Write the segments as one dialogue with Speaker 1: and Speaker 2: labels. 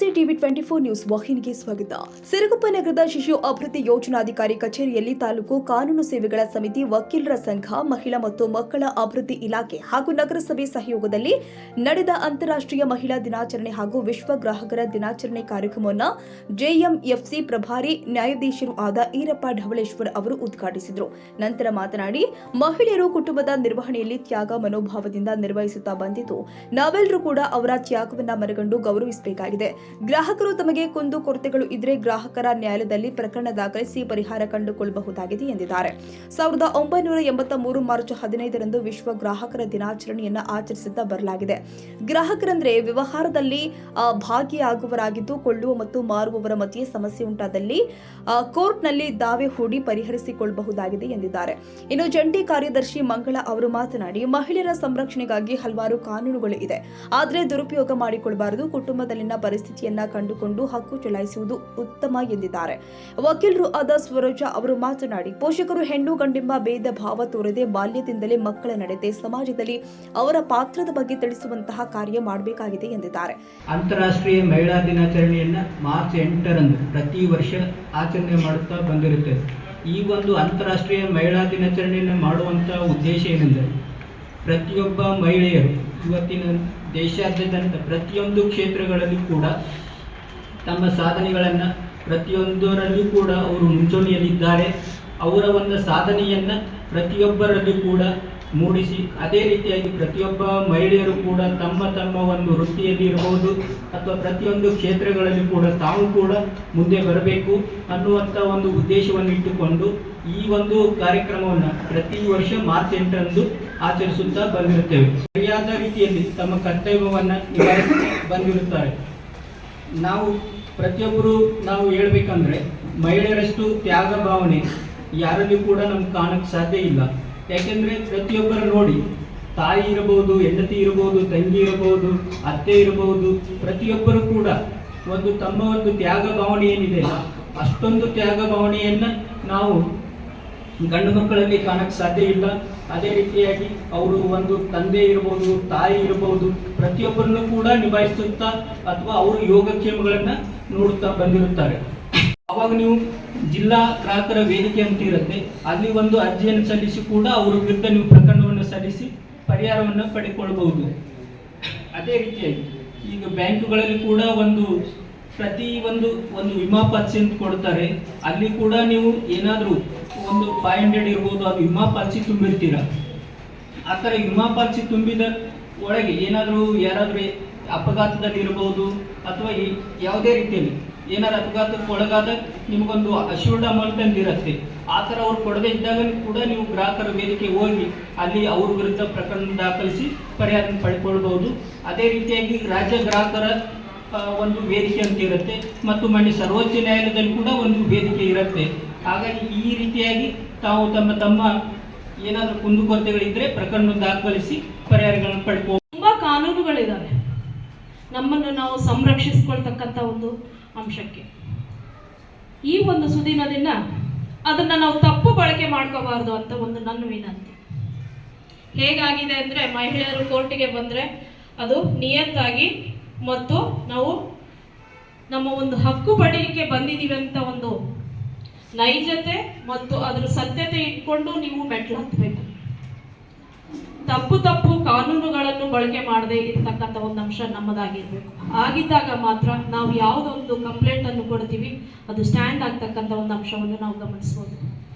Speaker 1: ನಮಸ್ತೆ. TV 24 news ವಾಹಿನಿಗೆ ಸ್ವಾಗತ. ಸಿರುಗುಪ್ಪ ನಗರದ ಶಿಶು ಅಭಿವೃದ್ಧಿ ಯೋಜನಾಧಿಕಾರಿ ಕಚೇರಿಯಲ್ಲಿ ತಾಲೂಕು ಕಾನೂನು ಸೇವೆಗಳ ಸಮಿತಿ, ವಕೀಲರ ಸಂಘ, ಮಹಿಳಾ ಮತ್ತು ಮಕ್ಕಳ ಅಭಿವೃದ್ಧಿ ಇಲಾಖೆ ಹಾಗೂ ನಗರಸಭೆ ಸಹಯೋಗದಲ್ಲಿ ನಡೆದ ಅಂತಾರಾಷ್ಟ್ರೀಯ ಮಹಿಳಾ ದಿನಾಚರಣೆ ಹಾಗೂ ವಿಶ್ವ ಗ್ರಾಹಕರ ದಿನಾಚರಣೆ ಕಾರ್ಯಕ್ರಮವನ್ನು ಜೆಎಂಎಫ್ಸಿ ಪ್ರಭಾರಿ ನ್ಯಾಯಾಧೀಶರು ಆದ ಈರಪ್ಪ ಢವಳೇಶ್ವರ್ ಅವರು ಉದ್ಘಾಟಿಸಿದರು. ನಂತರ ಮಾತನಾಡಿ, ಮಹಿಳೆಯರು ಕುಟುಂಬದ ನಿರ್ವಹಣೆಯಲ್ಲಿ ತ್ಯಾಗ ಮನೋಭಾವದಿಂದ ನಿರ್ವಹಿಸುತ್ತಾ ಬಂದಿದ್ದು, ನಾವೆಲ್ಲರೂ ಕೂಡ ಅವರ ತ್ಯಾಗವನ್ನ ಮನಗಂಡು ಗೌರವಿಸಬೇಕಾಗಿದೆ. ಗ್ರಾಹಕರು ತಮಗೆ ಕುಂದು ಕೊರತೆಗಳು ಇದ್ರೆ ಗ್ರಾಹಕರ ನ್ಯಾಯಾಲಯದಲ್ಲಿ ಪ್ರಕರಣ ದಾಖಲಿಸಿ ಪರಿಹಾರ ಕಂಡುಕೊಳ್ಳಬಹುದಾಗಿದೆ ಎಂದಿದ್ದಾರೆ. 1983 ಮಾರ್ಚ್ 15ರಂದು ವಿಶ್ವ ಗ್ರಾಹಕರ ದಿನಾಚರಣೆಯನ್ನು ಆಚರಿಸುತ್ತಾ ಬರಲಾಗಿದೆ. ಗ್ರಾಹಕರಂದ್ರೆ ವ್ಯವಹಾರದಲ್ಲಿ ಭಾಗಿಯಾಗುವವರಾಗಿದ್ದು, ಕೊಳ್ಳುವ ಮತ್ತು ಮಾರುವವರ ಮಧ್ಯೆ ಸಮಸ್ಯೆ ಉಂಟಾದಲ್ಲಿ ಕೋರ್ಟ್ನಲ್ಲಿ ದಾವೆ ಹೂಡಿ ಪರಿಹರಿಸಿಕೊಳ್ಳಬಹುದಾಗಿದೆ ಎಂದಿದ್ದಾರೆ. ಇನ್ನು ಜಂಟಿ ಕಾರ್ಯದರ್ಶಿ ಮಂಗಳ ಅವರು ಮಾತನಾಡಿ, ಮಹಿಳೆಯರ ಸಂರಕ್ಷಣೆಗಾಗಿ ಹಲವಾರು ಕಾನೂನುಗಳು ಇದೆ, ಆದರೆ ದುರುಪಯೋಗ ಮಾಡಿಕೊಳ್ಳಬಾರದು. ಕುಟುಂಬದಲ್ಲಿನ ಪರಿಸ್ಥಿತಿಯನ್ನ ಕಂಡುಕೊಂಡು ಹಕ್ಕು ಚಲಾಯಿಸುವುದು ಉತ್ತಮ ಎಂದಿದ್ದಾರೆ. ವಕೀಲರು ಆದ ಸ್ವರೋಜ ಅವರು ಮಾತನಾಡಿ, ಪೋಷಕರು ಹೆಣ್ಣು ಗಂಡೆಂಬ ಭೇದ ಭಾವ ತೋರದೆ ಬಾಲ್ಯದಿಂದಲೇ ಮಕ್ಕಳ ನಡತೆ, ಸಮಾಜದಲ್ಲಿ ಅವರ ಪಾತ್ರದ ಬಗ್ಗೆ ತಿಳಿಸುವಂತಹ ಕಾರ್ಯ ಮಾಡಬೇಕಾಗಿದೆ ಎಂದಿದ್ದಾರೆ.
Speaker 2: ಅಂತಾರಾಷ್ಟ್ರೀಯ ಮಹಿಳಾ ದಿನಾಚರಣೆಯನ್ನ ಮಾರ್ಚ್ 8ರಂದು ಪ್ರತಿ ವರ್ಷ ಆಚರಣೆ ಮಾಡುತ್ತಾ ಬಂದಿರುತ್ತದೆ. ಈ ಒಂದು ಅಂತಾರಾಷ್ಟ್ರೀಯ ಮಹಿಳಾ ದಿನಾಚರಣೆಯನ್ನು ಮಾಡುವಂತಹ ಉದ್ದೇಶ ಏನೆಂದರೆ, ಪ್ರತಿಯೊಬ್ಬ ಮಹಿಳೆಯರು ಇವತ್ತಿನ ದೇಶಾದ್ಯಂತ ಪ್ರತಿಯೊಂದು ಕ್ಷೇತ್ರಗಳಲ್ಲಿ ಕೂಡ ತಮ್ಮ ಸಾಧನೆಗಳನ್ನು ಪ್ರತಿಯೊಂದರಲ್ಲೂ ಕೂಡ ಅವರು ಮುಂಚೂಣಿಯಲ್ಲಿದ್ದಾರೆ. ಅವರ ಒಂದು ಸಾಧನೆಯನ್ನು ಪ್ರತಿಯೊಬ್ಬರಲ್ಲೂ ಕೂಡ ಮೂಡಿಸಿ, ಅದೇ ರೀತಿಯಾಗಿ ಪ್ರತಿಯೊಬ್ಬ ಮಹಿಳೆಯರು ಕೂಡ ತಮ್ಮ ಒಂದು ವೃತ್ತಿಯಲ್ಲಿ ಇರಬಹುದು ಅಥವಾ ಪ್ರತಿಯೊಂದು ಕ್ಷೇತ್ರಗಳಲ್ಲಿ ಕೂಡ ತಾವು ಕೂಡ ಮುಂದೆ ಬರಬೇಕು ಅನ್ನುವಂಥ ಒಂದು ಉದ್ದೇಶವನ್ನು ಇಟ್ಟುಕೊಂಡು ಈ ಒಂದು ಕಾರ್ಯಕ್ರಮವನ್ನು ಪ್ರತಿ ವರ್ಷ ಮಾರ್ಚ್ 8ರಂದು ಆಚರಿಸುತ್ತಾ ಬಂದಿರುತ್ತೇವೆ. ಸರಿಯಾದ ರೀತಿಯಲ್ಲಿ ತಮ್ಮ ಕರ್ತವ್ಯವನ್ನು ನಿಭಾಯಿಸಿ ಬಂದಿರುತ್ತಾರೆ. ನಾವು ಪ್ರತಿಯೊಬ್ಬರು ಹೇಳ್ಬೇಕಂದ್ರೆ, ಮಹಿಳೆಯರಷ್ಟು ತ್ಯಾಗ ಭಾವನೆ ಯಾರಲ್ಲಿ ಕೂಡ ನಮ್ಗೆ ಕಾಣಕ್ಕೆ ಸಾಧ್ಯ ಇಲ್ಲ. ಯಾಕೆಂದರೆ ಪ್ರತಿಯೊಬ್ಬರ ನೋಡಿ, ತಾಯಿ ಇರಬಹುದು, ಹೆಂಡತಿ ಇರಬಹುದು, ತಂಗಿ ಇರಬಹುದು, ಅತ್ತೆ ಇರಬಹುದು, ಪ್ರತಿಯೊಬ್ಬರು ಕೂಡ ತಮ್ಮ ಒಂದು ತ್ಯಾಗ ಭಾವನೆ ಏನಿದೆ, ಅಷ್ಟೊಂದು ತ್ಯಾಗ ಭಾವನೆಯನ್ನು ನಾವು ಗಂಡು ಮಕ್ಕಳಲ್ಲಿ ಕಾಣಕ್ಕೆ ಸಾಧ್ಯ ಇಲ್ಲ. ಅದೇ ರೀತಿಯಾಗಿ ಅವರು ಒಂದು ತಂದೆ ಇರಬಹುದು, ತಾಯಿ ಇರಬಹುದು, ಪ್ರತಿಯೊಬ್ಬರನ್ನು ಕೂಡ ನಿಭಾಯಿಸುತ್ತಾ ಅಥವಾ ಅವರು ಯೋಗಕ್ಷೇಮಗಳನ್ನು ನೋಡುತ್ತಾ ಬಂದಿರುತ್ತಾರೆ. ಅವಾಗ ನೀವು ಜಿಲ್ಲಾ ಗ್ರಾಹಕರ ವೇದಿಕೆ ಅಂತ ಇರುತ್ತೆ, ಅಲ್ಲಿ ಒಂದು ಅರ್ಜಿಯನ್ನು ಸಲ್ಲಿಸಿ ಕೂಡ ಅವರ ವಿರುದ್ಧ ನೀವು ಪ್ರಕರಣವನ್ನು ಸಲ್ಲಿಸಿ ಪರಿಹಾರವನ್ನು ಪಡೆದುಕೊಳ್ಳಬಹುದು. ಅದೇ ರೀತಿಯಾಗಿ ಈಗ ಬ್ಯಾಂಕುಗಳಲ್ಲಿ ಕೂಡ ಪ್ರತಿ ಒಂದು ವಿಮಾ ಪಾಲಿಸಿ ಅಂತ ಕೊಡ್ತಾರೆ. ಅಲ್ಲಿ ಕೂಡ ನೀವು ಏನಾದರೂ 500 ಇರ್ಬೋದು, ಅದು ವಿಮಾ ಪಾಲಿಸಿ ತುಂಬಿರ್ತೀರ. ಆ ಥರ ವಿಮಾ ಪಾಲಿಸಿ ತುಂಬಿದ ಒಳಗೆ ಯಾರಾದರೂ ಅಪಘಾತದಲ್ಲಿ ಇರಬಹುದು ಅಥವಾ ಯಾವುದೇ ರೀತಿಯಲ್ಲಿ ಏನಾದ್ರು ಅಪಘಾತಕ್ಕೆ ಒಳಗಾದ ನಿಮಗೊಂದು ಅಶ್ಯೂರ್ಡ್ ಅಮೌಂಟ್ ಅಂತ ಇರುತ್ತೆ. ಆ ಥರ ಅವ್ರು ಕೊಡದೇ ಇದ್ದಾಗ ಕೂಡ ನೀವು ಗ್ರಾಹಕರ ವೇದಿಕೆ ಹೋಗಿ ಅಲ್ಲಿ ಅವ್ರ ವಿರುದ್ಧ ಪ್ರಕರಣ ದಾಖಲಿಸಿ ಪರಿಹಾರ ಪಡ್ಕೊಳ್ಬಹುದು. ಅದೇ ರೀತಿಯಾಗಿ ರಾಜ್ಯ ಗ್ರಾಹಕರ ಒಂದು ವೇದಿಕೆ ಅಂತ ಇರುತ್ತೆ ಮತ್ತು ಮಾನ್ಯ ಸರ್ವೋಚ್ಚ ನ್ಯಾಯಾಲಯದಲ್ಲಿ ಕೂಡ ಒಂದು ವೇದಿಕೆ ಇರುತ್ತೆ. ಹಾಗಾಗಿ ಈ ರೀತಿಯಾಗಿ ತಾವು ತಮ್ಮ ಏನಾದರೂ ಕುಂದುಕೊರತೆಗಳಿದ್ರೆ ಪ್ರಕರಣ ದಾಖಲಿಸಿ ಪರಿಹಾರಗಳನ್ನು ಪಡ್ಕೋ.
Speaker 3: ತುಂಬಾ ಕಾನೂನುಗಳಿದ್ದಾವೆ ನಮ್ಮನ್ನು ನಾವು ಸಂರಕ್ಷಿಸಿಕೊಳ್ತಕ್ಕಂಥ ಒಂದು ಅಂಶಕ್ಕೆ. ಈ ಒಂದು ಸುದಿನದಿಂದ ಅದನ್ನ ನಾವು ತಪ್ಪು ಬಳಕೆ ಮಾಡ್ಕೋಬಾರ್ದು ಅಂತ ನನ್ನ ವಿನಂತಿ. ಹೇಗಾಗಿದೆ ಅಂದ್ರೆ, ಮಹಿಳೆಯರು ಕೋರ್ಟಿಗೆ ಬಂದ್ರೆ ಅದು ನಿಯತ್ತಾಗಿ ಮತ್ತು ನಾವು ನಮ್ಮ ಒಂದು ಹಕ್ಕು ಪಡೆಯಲಿಕ್ಕೆ ಬಂದಿದ್ದೀವಿ ಅಂತ ಒಂದು ನೈಜತೆ ಮತ್ತು ಅದರ ಸತ್ಯತೆ ಇಟ್ಕೊಂಡು ನೀವು ಮೆಟ್ಲು ಹತ್ತಬೇಕು. ತಪ್ಪು ಕಾನೂನುಗಳನ್ನು ಬಳಕೆ ಮಾಡದೆ ಇರ್ತಕ್ಕಂಥ ಒಂದು ಅಂಶ ನಮ್ಮದಾಗಿರ್ಬೇಕು. ಆಗಿದ್ದಾಗ ಮಾತ್ರ ನಾವು ಯಾವುದೊಂದು ಕಂಪ್ಲೇಂಟ್ ಅನ್ನು ಕೊಡ್ತೀವಿ ಅದು ಸ್ಟ್ಯಾಂಡ್ ಆಗ್ತಕ್ಕಂಥ ಒಂದು ಅಂಶವನ್ನು ನಾವು ಗಮನಿಸ್ಬೋದು.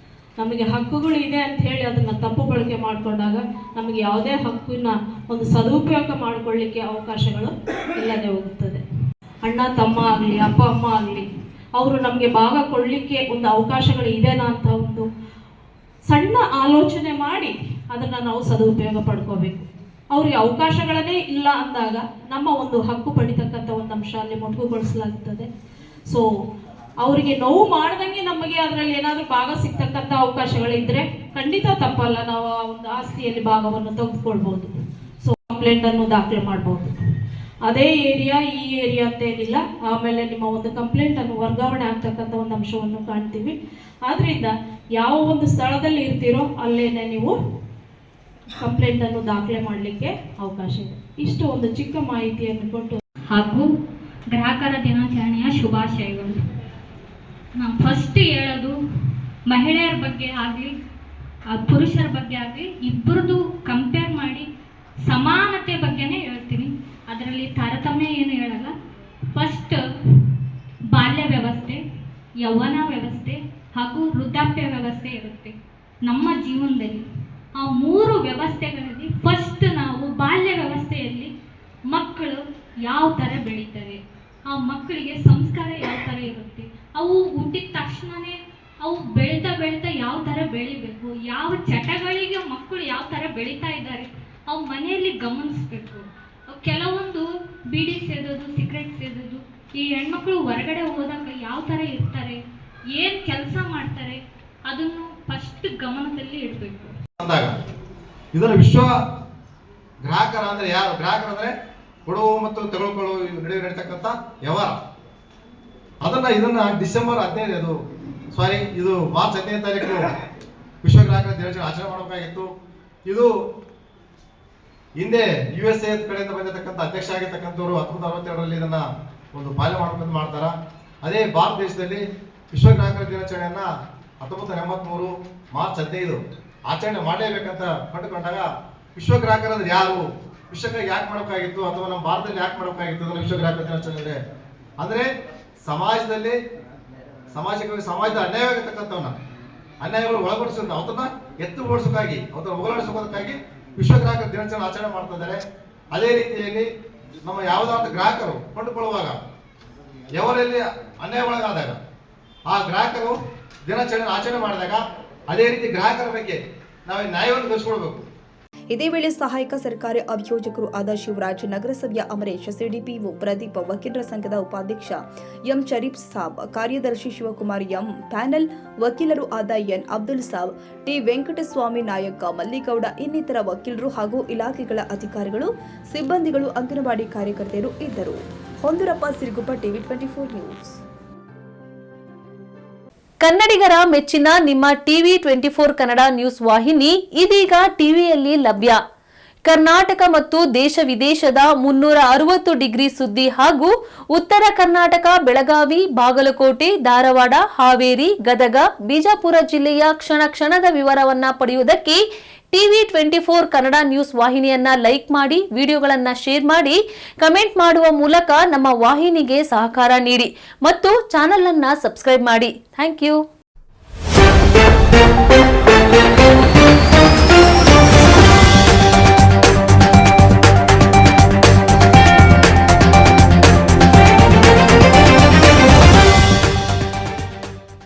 Speaker 3: ನಮಗೆ ಹಕ್ಕುಗಳು ಇದೆ ಅಂತ ಹೇಳಿ ಅದನ್ನು ತಪ್ಪು ಬಳಕೆ ಮಾಡಿಕೊಂಡಾಗ ನಮಗೆ ಯಾವುದೇ ಹಕ್ಕಿನ ಒಂದು ಸದುಪಯೋಗ ಮಾಡಿಕೊಳ್ಳಿಕ್ಕೆ ಅವಕಾಶಗಳು ಇಲ್ಲದೆ ಹೋಗುತ್ತದೆ. ಅಣ್ಣ ತಮ್ಮ ಆಗಲಿ, ಅಪ್ಪ ಅಮ್ಮ ಆಗಲಿ, ಅವರು ನಮಗೆ ಭಾಗ ಕೊಡಲಿಕ್ಕೆ ಒಂದು ಅವಕಾಶಗಳು ಇದೆನಾ ಅಂತ ಒಂದು ಸಣ್ಣ ಆಲೋಚನೆ ಮಾಡಿ ಅದನ್ನು ನಾವು ಸದುಪಯೋಗ ಪಡ್ಕೋಬೇಕು. ಅವ್ರಿಗೆ ಅವಕಾಶಗಳನ್ನೇ ಇಲ್ಲ ಅಂದಾಗ ನಮ್ಮ ಒಂದು ಹಕ್ಕು ಪಡಿತಕ್ಕಂಥ ಒಂದು ಅಂಶ ಅಲ್ಲಿ ಮೊಟಕುಗೊಳಿಸಲಾಗುತ್ತದೆ. ಸೊ ಅವರಿಗೆ ನೋವು ಮಾಡ್ದಂಗೆ ನಮಗೆ ಅದರಲ್ಲಿ ಏನಾದರೂ ಭಾಗ ಸಿಗ್ತಕ್ಕಂಥ ಅವಕಾಶಗಳಿದ್ರೆ ಖಂಡಿತ ತಪ್ಪಲ್ಲ, ನಾವು ಆ ಒಂದು ಆಸ್ತಿಯಲ್ಲಿ ಭಾಗವನ್ನು ತೆಗೆದುಕೊಳ್ಬಹುದು. ಸೊ ಕಂಪ್ಲೇಂಟನ್ನು ದಾಖಲೆ ಮಾಡ್ಬೋದು. ಅದೇ ಏರಿಯಾ ಈ ಏರಿಯಾ ಅಂತ ಏನಿಲ್ಲ. ಆಮೇಲೆ ನಿಮ್ಮ ಒಂದು ಕಂಪ್ಲೇಂಟನ್ನು ವರ್ಗಾವಣೆ ಆಗ್ತಕ್ಕಂಥ ಒಂದು ಅಂಶವನ್ನು ಕಾಣ್ತೀವಿ. ಆದ್ದರಿಂದ ಯಾವ ಒಂದು ಸ್ಥಳದಲ್ಲಿ ಇರ್ತೀರೋ ಅಲ್ಲೇನೆ ನೀವು ಕಂಪ್ಲೇಂಟನ್ನು ದಾಖಲೆ ಮಾಡಲಿಕ್ಕೆ ಅವಕಾಶ ಇದೆ. ಇಷ್ಟು ಒಂದು ಚಿಕ್ಕ ಮಾಹಿತಿಯನ್ನು ಕೊಟ್ಟು
Speaker 4: ಹಾಗೂ ಗ್ರಾಹಕರ ದಿನಾಚರಣೆಯ ಶುಭಾಶಯಗಳು. ನಾನು ಫಸ್ಟ್ ಹೇಳೋದು ಮಹಿಳೆಯರ ಬಗ್ಗೆ ಆಗಲಿ ಪುರುಷರ ಬಗ್ಗೆ ಆಗಲಿ ಇಬ್ಬರದು ಕಂಪೇರ್ ಮಾಡಿ ಸಮಾನತೆ ಬಗ್ಗೆನೇ ಹೇಳ್ತೀನಿ. ಅದರಲ್ಲಿ ತಾರತಮ್ಯ ಏನು ಹೇಳಲ್ಲ. ಫಸ್ಟ್ ಬಾಲ್ಯ ವ್ಯವಸ್ಥೆ, ಯೌವನ ವ್ಯವಸ್ಥೆ ಹಾಗೂ ವೃದ್ಧಾಪ್ಯ ವ್ಯವಸ್ಥೆ ಇರುತ್ತೆ ನಮ್ಮ ಜೀವನದಲ್ಲಿ. ಆ 3 ವ್ಯವಸ್ಥೆಗಳಲ್ಲಿ ಫಸ್ಟ್ ನಾವು ಬಾಲ್ಯ ವ್ಯವಸ್ಥೆಯಲ್ಲಿ ಮಕ್ಕಳು ಯಾವ ಥರ ಬೆಳೀತವೆ, ಆ ಮಕ್ಕಳಿಗೆ ಸಂಸ್ಕಾರ ಯಾವ ಥರ ಇರುತ್ತೆ, ಅವು ಹುಟ್ಟಿದ ತಕ್ಷಣವೇ ಅವು ಬೆಳೀತಾ ಯಾವ ಥರ ಬೆಳಿಬೇಕು, ಯಾವ ಚಟಗಳಿಗೆ ಮಕ್ಕಳು ಯಾವ ಥರ ಬೆಳೀತಾ ಇದ್ದಾರೆ ಅವು ಮನೆಯಲ್ಲಿ ಗಮನಿಸ್ಬೇಕು. ಕೆಲವೊಂದು ಬೀಡಿ ಸೇದೋದು, ಸಿಗರೆಟ್ ಸೇದೋದು, ಈ ಹೆಣ್ಮಕ್ಳು ಹೊರಗಡೆ ಹೋದಾಗ ಯಾವ ಥರ ಇರ್ತಾರೆ, ಏನು ಕೆಲಸ ಮಾಡ್ತಾರೆ ಅದನ್ನು ಫಸ್ಟ್ ಗಮನದಲ್ಲಿ ಇಡಬೇಕು.
Speaker 5: ಇದನ್ನು ವಿಶ್ವ ಗ್ರಾಹಕರ ಅಂದ್ರೆ ಯಾರು? ಗ್ರಾಹಕರ ಅಂದ್ರೆ ಕೊಡುವ ಮತ್ತು ತೆಗೆದುಕೊಳ್ಳುವ ನಡುವೆ ನಡೀತಕ್ಕಂಥ ವ್ಯವಹಾರ. ಇದನ್ನ ಡಿಸೆಂಬರ್ 15 ಇದು ಮಾರ್ಚ್ 15ನೇ ತಾರೀಕು ವಿಶ್ವ ಗ್ರಾಹಕರ ದಿನಾಚರಣೆ ಆಚರಣೆ ಮಾಡಬೇಕಾಗಿತ್ತು. ಇದು ಹಿಂದೆ USA ಕಡೆಯಿಂದ ಬಂದಿರತಕ್ಕಂಥ ಅಧ್ಯಕ್ಷ ಆಗಿರ್ತಕ್ಕಂಥವ್ರು 1962ರಲ್ಲಿ ಇದನ್ನ ಒಂದು ಪಾಲನೆ ಮಾಡ್ಕೊಂಡು ಮಾಡ್ತಾರ. ಅದೇ ಭಾರತ ದೇಶದಲ್ಲಿ ವಿಶ್ವ ಗ್ರಾಹಕರ ದಿನಾಚರಣೆಯನ್ನ 1983 ಮಾರ್ಚ್ 15 ಆಚರಣೆ ಮಾಡಲೇಬೇಕಂತ ಕಂಡುಕೊಂಡಾಗ ವಿಶ್ವ ಗ್ರಾಹಕರು ಅಂದ್ರೆ ಯಾರು, ವಿಶ್ವಕ್ಕಾಗಿ ಯಾಕೆ ಮಾಡಬೇಕಾಗಿತ್ತು ಅಥವಾ ನಮ್ಮ ಭಾರತದಲ್ಲಿ ಯಾಕೆ ಮಾಡಬೇಕಾಗಿತ್ತು ಅದನ್ನು ವಿಶ್ವ ಗ್ರಾಹಕರ ದಿನಾಚರಣೆ ಅಂದ್ರೆ ಸಮಾಜದ ಅನ್ಯಾಯವಾಗಿರ್ತಕ್ಕಂಥವನ್ನ ಅನ್ಯಾಯಗಳು ಒಳಪಡಿಸೋದು ಅವತನ್ನ ಎತ್ತುಗೊಳಿಸೋಕ್ಕಾಗಿ ಅವತನ್ನ ಹೋಗಲಾಡಿಸೋದಕ್ಕಾಗಿ ವಿಶ್ವ ಗ್ರಾಹಕರ ದಿನಾಚರಣೆ ಆಚರಣೆ ಮಾಡ್ತಾ ಇದ್ದಾರೆ. ಅದೇ ರೀತಿಯಲ್ಲಿ ನಮ್ಮ ಯಾವುದಾದ್ರೂ ಗ್ರಾಹಕರು ಕೊಂಡುಕೊಳ್ಳುವಾಗ ఎవರಲ್ಲಿ ಅನ್ಯಾಯಗೊಳಗಾದಾಗ ಆ ಗ್ರಾಹಕರು ದಿನಾಚರಣೆ ಆಚರಣೆ ಮಾಡಿದಾಗ ಅದೇ ರೀತಿ ಗ್ರಾಹಕರ ಬಗ್ಗೆ ನಾವು ನ್ಯಾಯವನ್ನು ಗಳಿಸ್ಕೊಳ್ಬೇಕು.
Speaker 1: ಇದೇ ವೇಳೆ ಸಹಾಯಕ ಸರ್ಕಾರಿ ಅಭಿಯೋಜಕರು ಆದ ಶಿವರಾಜ್, ನಗರಸಭೆಯ ಅಮರೇಶ್, ಸಿಡಿಪಿಒ ಪ್ರದೀಪ್, ವಕೀಲರ ಸಂಘದ ಉಪಾಧ್ಯಕ್ಷ ಎಂ ಶರೀಫ್ ಸಾಬ್, ಕಾರ್ಯದರ್ಶಿ ಶಿವಕುಮಾರ್ ಎಂ, ಪ್ಯಾನೆಲ್ ವಕೀಲರು ಆದ ಎನ್ ಅಬ್ದುಲ್ ಸಾಬ್, ಟಿ ವೆಂಕಟಸ್ವಾಮಿ ನಾಯಕ, ಮಲ್ಲಿಗೌಡ ಇನ್ನಿತರ ವಕೀಲರು ಹಾಗೂ ಇಲಾಖೆಗಳ ಅಧಿಕಾರಿಗಳು, ಸಿಬ್ಬಂದಿಗಳು, ಅಂಗನವಾಡಿ ಕಾರ್ಯಕರ್ತೆಯರು ಇದ್ದರು. ಹೊಂದೂರಪ್ಪ, ಸಿರುಗುಪ್ಪ, ಟಿವಿ 24 ನ್ಯೂಸ್.
Speaker 6: ಕನ್ನಡಿಗರ ಮೆಚ್ಚಿನ ನಿಮ್ಮ ಟಿವಿ 24 ಕನ್ನಡ ನ್ಯೂಸ್ ವಾಹಿನಿ ಇದೀಗ ಟಿವಿಯಲ್ಲಿ ಲಭ್ಯ. ಕರ್ನಾಟಕ ಮತ್ತು ದೇಶ ವಿದೇಶದ 360 ಡಿಗ್ರಿ ಸುದ್ದಿ ಹಾಗೂ ಉತ್ತರ ಕರ್ನಾಟಕ, ಬೆಳಗಾವಿ, ಬಾಗಲಕೋಟೆ, ಧಾರವಾಡ, ಹಾವೇರಿ, ಗದಗ, ಬಿಜಾಪುರ ಜಿಲ್ಲೆಯ ಕ್ಷಣ ಕ್ಷಣದ ವಿವರವನ್ನ ಪಡೆಯುವುದಕ್ಕೆ ಟಿವಿ 24 ಕನ್ನಡ ನ್ಯೂಸ್ ವಾಹಿನಿಯನ್ನ ಲೈಕ್ ಮಾಡಿ, ವಿಡಿಯೋಗಳನ್ನ ಶೇರ್ ಮಾಡಿ, ಕಮೆಂಟ್ ಮಾಡುವ ಮೂಲಕ ನಮ್ಮ ವಾಹಿನಿಗೆ ಸಹಕಾರ ನೀಡಿ ಮತ್ತು ಚಾನೆಲ್ ಅನ್ನ ಸಬ್ಸ್ಕ್ರೈಬ್ ಮಾಡಿ. Thank you.